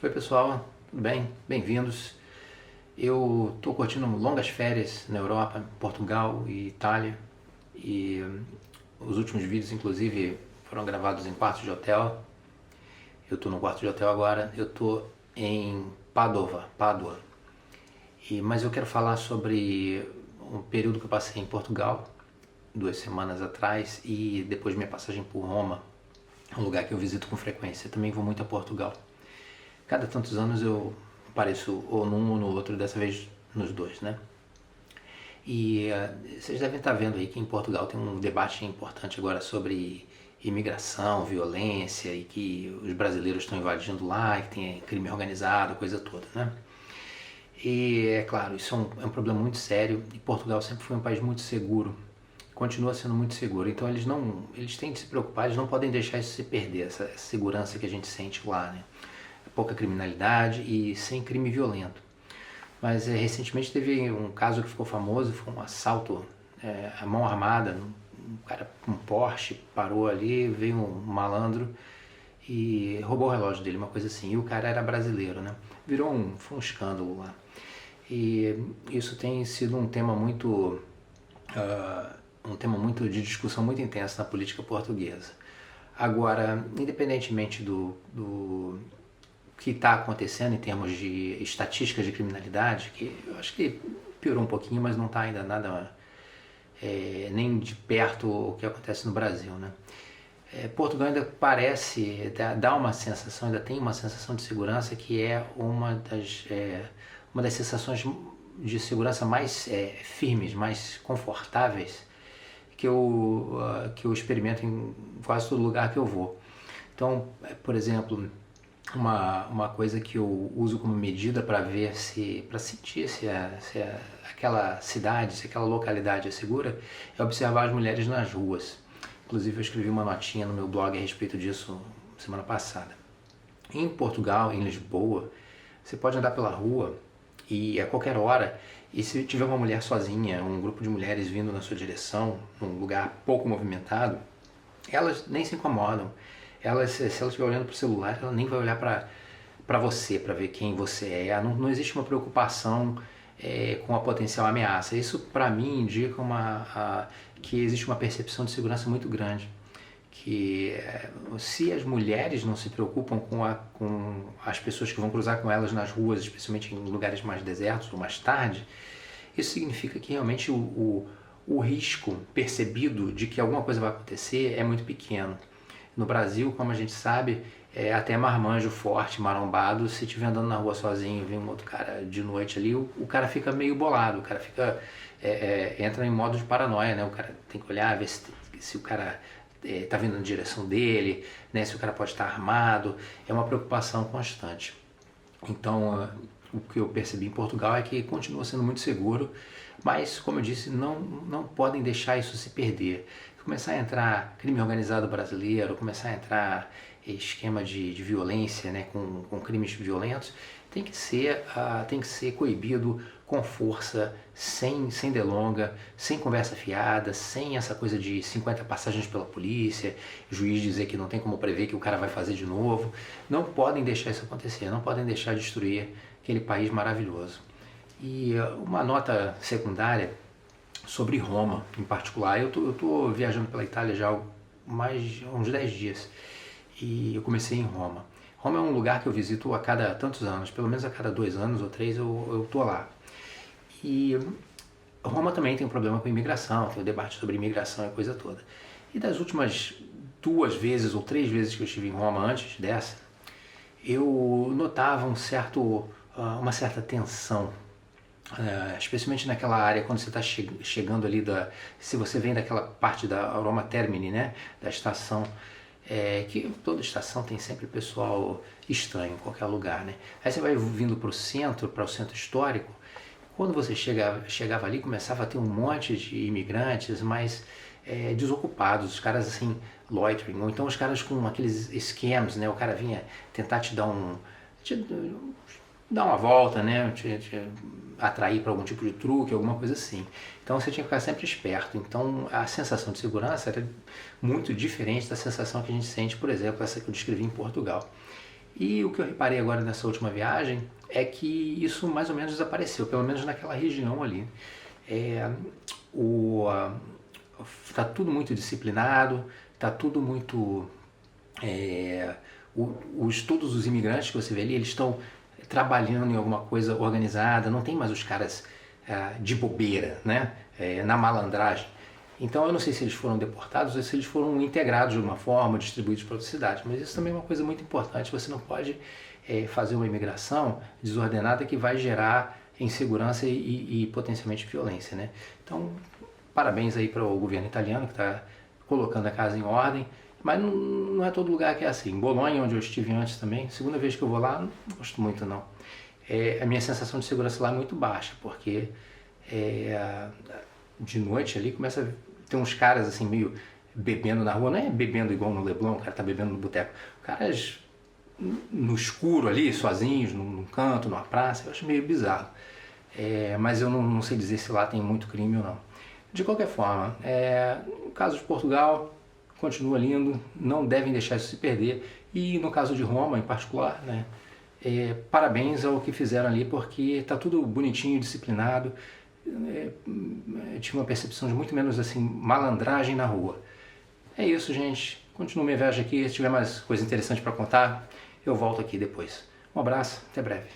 Oi pessoal, tudo bem? Bem-vindos. Eu estou curtindo longas férias na Europa, Portugal e Itália, e os últimos vídeos inclusive foram gravados em quartos de hotel. Eu estou no quarto de hotel agora, eu estou em Pádua. Mas eu quero falar sobre um período que eu passei em Portugal, 2 semanas atrás, e depois minha passagem por Roma, um lugar que eu visito com frequência. Eu também vou muito a Portugal. Cada tantos anos eu apareço ou num ou no outro, dessa vez nos dois, né? Vocês devem estar vendo aí que em Portugal tem um debate importante agora sobre imigração, violência e que os brasileiros estão invadindo lá, que tem crime organizado, coisa toda, né? E é claro, isso é um problema muito sério e Portugal sempre foi um país muito seguro, continua sendo muito seguro. Então eles têm de se preocupar, eles não podem deixar isso se perder, essa segurança que a gente sente lá, né? Pouca criminalidade e sem crime violento. Mas recentemente teve um caso que ficou famoso, foi um assalto à mão armada, um cara com um Porsche parou ali, veio um malandro e roubou o relógio dele, uma coisa assim. E o cara era brasileiro, né? Foi um escândalo lá. E isso tem sido um tema muito de discussão muito intensa na política portuguesa. Agora, independentemente do que está acontecendo em termos de estatísticas de criminalidade, que eu acho que piorou um pouquinho, mas não está ainda nada nem de perto o que acontece no Brasil, né? Portugal ainda parece, dá uma sensação, ainda tem uma sensação de segurança que é uma das sensações de segurança mais firmes, mais confortáveis que eu experimento em quase todo lugar que eu vou. Então, por exemplo, uma coisa que eu uso como medida para ver para sentir se aquela cidade, se aquela localidade é segura, é observar as mulheres nas ruas. Inclusive eu escrevi uma notinha no meu blog a respeito disso semana passada. Em Portugal, em Lisboa, você pode andar pela rua e a qualquer hora, e se tiver uma mulher sozinha, um grupo de mulheres vindo na sua direção, num lugar pouco movimentado, elas nem se incomodam. Se ela estiver olhando para o celular, ela nem vai olhar para você, para ver quem você é. Não existe uma preocupação com a potencial ameaça. Isso, para mim, indica que existe uma percepção de segurança muito grande. Que se as mulheres não se preocupam com as pessoas que vão cruzar com elas nas ruas, especialmente em lugares mais desertos ou mais tarde, isso significa que realmente o risco percebido de que alguma coisa vai acontecer é muito pequeno. No Brasil, como a gente sabe, é até marmanjo forte, marombado, se estiver andando na rua sozinho e vem um outro cara de noite ali, o cara fica meio bolado, o cara entra em modo de paranoia, né? O cara tem que olhar, ver se o cara está vindo na direção dele, né? Se o cara pode estar armado, é uma preocupação constante. Então, o que eu percebi em Portugal é que continua sendo muito seguro, mas, como eu disse, não podem deixar isso se perder. Começar a entrar crime organizado brasileiro, começar a entrar esquema de violência, né, com crimes violentos, tem que ser coibido com força, sem delonga, sem conversa fiada, sem essa coisa de 50 passagens pela polícia, juiz dizer que não tem como prever que o cara vai fazer de novo. Não podem deixar isso acontecer, não podem deixar destruir aquele país maravilhoso. E uma nota secundária sobre Roma em particular. Eu tô viajando pela Itália já há uns 10 dias e eu comecei em Roma. Roma é um lugar que eu visito a cada tantos anos, pelo menos a cada 2 anos ou 3 eu tô lá. E Roma também tem um problema com imigração, tem o debate sobre imigração e coisa toda. E das últimas 2 vezes ou 3 vezes que eu estive em Roma antes dessa, eu notava uma certa tensão, especialmente naquela área quando você está chegando ali se você vem daquela parte da Roma Termini, né, da estação, que toda estação tem sempre pessoal estranho em qualquer lugar, né? Aí você vai vindo para o centro histórico. Quando você chegava ali, começava a ter um monte de imigrantes, mas desocupados, os caras assim, loitering, ou então os caras com aqueles scams, né? O cara vinha tentar te dar uma volta, né? Te atrair para algum tipo de truque, alguma coisa assim. Então você tinha que ficar sempre esperto. Então a sensação de segurança era muito diferente da sensação que a gente sente, por exemplo, essa que eu descrevi em Portugal. E o que eu reparei agora nessa última viagem é que isso mais ou menos desapareceu, pelo menos naquela região ali. É, tá tudo muito disciplinado, tá tudo muito... todos os imigrantes que você vê ali, eles estão trabalhando em alguma coisa organizada, não tem mais os caras de bobeira, né? Na malandragem. Então eu não sei se eles foram deportados ou se eles foram integrados de alguma forma, distribuídos para outras cidades, mas isso também é uma coisa muito importante. Você não pode fazer uma imigração desordenada que vai gerar insegurança e potencialmente violência, né? Então, parabéns aí para o governo italiano que está colocando a casa em ordem, mas não é todo lugar que é assim. Bolonha, onde eu estive antes também, segunda vez que eu vou lá, não gosto muito não. A minha sensação de segurança lá é muito baixa, porque de noite ali começa a ter uns caras assim meio bebendo na rua, não é bebendo igual no Leblon, o cara tá bebendo no boteco, caras no escuro ali, sozinhos, num canto, numa praça, eu acho meio bizarro. Mas eu não sei dizer se lá tem muito crime ou não. De qualquer forma, no caso de Portugal, continua lindo, não devem deixar isso se perder. E no caso de Roma, em particular, né, parabéns ao que fizeram ali, porque está tudo bonitinho, disciplinado. Tinha uma percepção de muito menos assim malandragem na rua. É isso, gente. Continuo minha viagem aqui. Se tiver mais coisa interessante para contar, eu volto aqui depois. Um abraço, até breve.